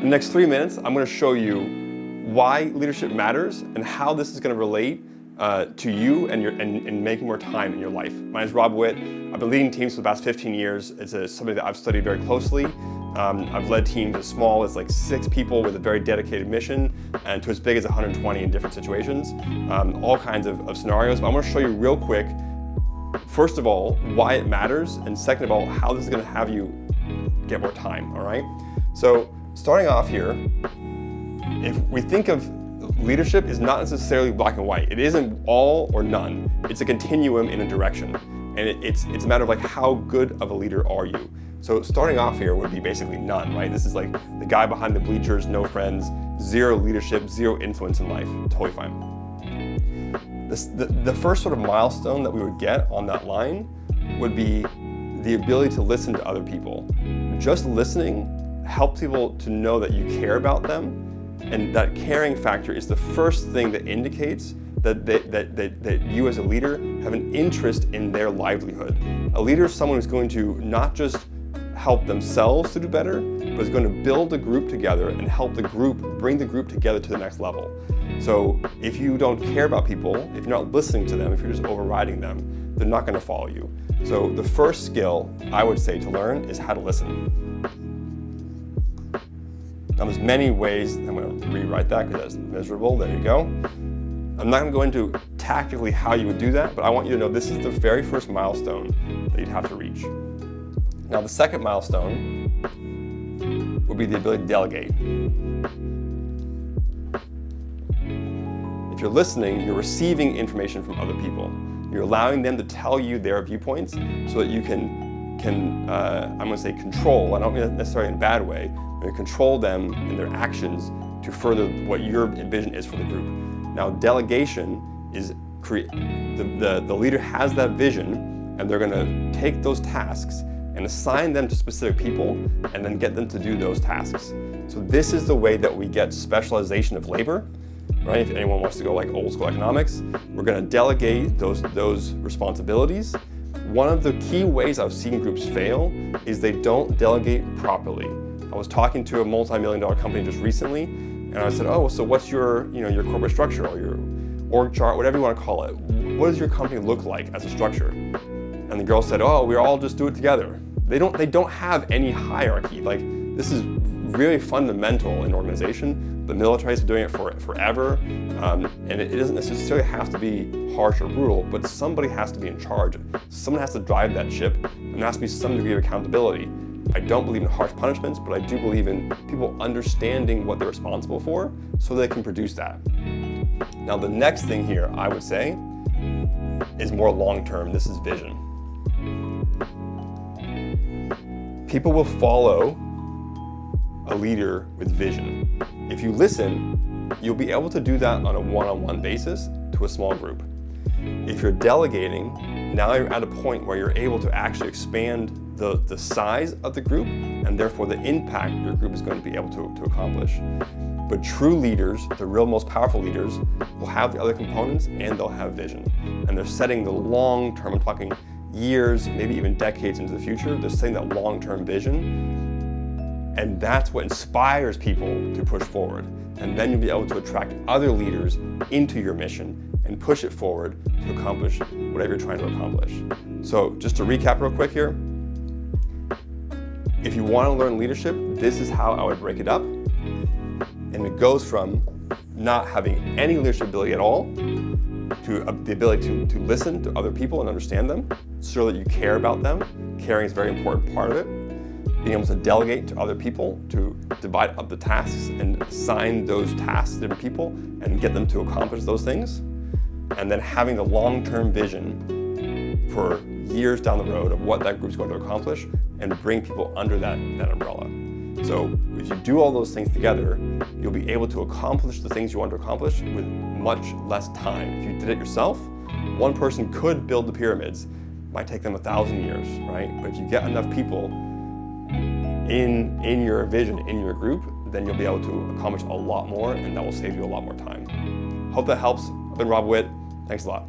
In the next 3 minutes, I'm going to show you why leadership matters and how this is going to relate to you and making more time in your life. My name is Rob Whitt. I've been leading teams for the past 15 years. It's something that I've studied very closely. I've led teams as small as like 6 people with a very dedicated mission and to as big as 120 in different situations, all kinds of scenarios. But I'm going to show you real quick, first of all, why it matters, and second of all, how this is going to have you get more time, all right? So starting off here, if we think of leadership is not necessarily black and white. It isn't all or none. It's a continuum in a direction. And it's a matter of like how good of a leader are you? So starting off here would be basically none, right? This is like the guy behind the bleachers, no friends, zero leadership, zero influence in life. Totally fine. The first sort of milestone that we would get on that line would be the ability to listen to other people. Just listening helps people to know that you care about them, and that caring factor is the first thing that indicates that you as a leader have an interest in their livelihood. A leader is someone who's going to not just help themselves to do better, but is going to build the group together and help the group, bring the group together to the next level. So if you don't care about people, if you're not listening to them, if you're just overriding them, they're not going to follow you. So the first skill I would say to learn is how to listen. Now there's many ways, I'm going to rewrite that because that's miserable, there you go. I'm not going to go into tactically how you would do that, but I want you to know this is the very first milestone that you'd have to reach. Now the second milestone would be the ability to delegate. If you're listening, you're receiving information from other people. You're allowing them to tell you their viewpoints so that you can I'm going to say control, I don't mean necessarily in a bad way, but control them in their actions to further what your vision is for the group. Now delegation is the leader has that vision, and they're going to take those tasks and assign them to specific people and then get them to do those tasks. So this is the way that we get specialization of labor, right? If anyone wants to go like old school economics, we're going to delegate those responsibilities. One of the key ways I've seen groups fail is they don't delegate properly. I was talking to a multi-million-dollar company just recently, and I said, oh, so what's your corporate structure or your org chart, whatever you want to call it? What does your company look like as a structure? And the girl said, oh, we all just do it together. They don't have any hierarchy. Like, this is really fundamental in organization. The military has been doing it forever, and it doesn't necessarily have to be harsh or brutal, but somebody has to be in charge. Someone has to drive that ship, and there has to be some degree of accountability. I don't believe in harsh punishments, but I do believe in people understanding what they're responsible for so they can produce that. Now the next thing here, I would say, is more long-term. This is vision. People will follow a leader with vision. If you listen, you'll be able to do that on a one-on-one basis to a small group. If you're delegating, now you're at a point where you're able to actually expand the size of the group, and therefore the impact your group is going to be able to accomplish. But true leaders, the real most powerful leaders, will have the other components and they'll have vision. And they're setting the long term, I'm talking years, maybe even decades into the future, they're setting that long-term vision. And that's what inspires people to push forward. And then you'll be able to attract other leaders into your mission and push it forward to accomplish whatever you're trying to accomplish. So just to recap real quick here, if you want to learn leadership, this is how I would break it up. And it goes from not having any leadership ability at all to the ability to listen to other people and understand them, so that you care about them. Caring is a very important part of it. Being able to delegate to other people, to divide up the tasks and assign those tasks to different people and get them to accomplish those things. And then having the long-term vision for years down the road of what that group's going to accomplish and bring people under that umbrella. So if you do all those things together, you'll be able to accomplish the things you want to accomplish with much less time. If you did it yourself, one person could build the pyramids. It might take them 1,000 years, right? But if you get enough people in your vision, in your group, then you'll be able to accomplish a lot more, and that will save you a lot more time. Hope that helps. I've been Rob Whitt. Thanks a lot.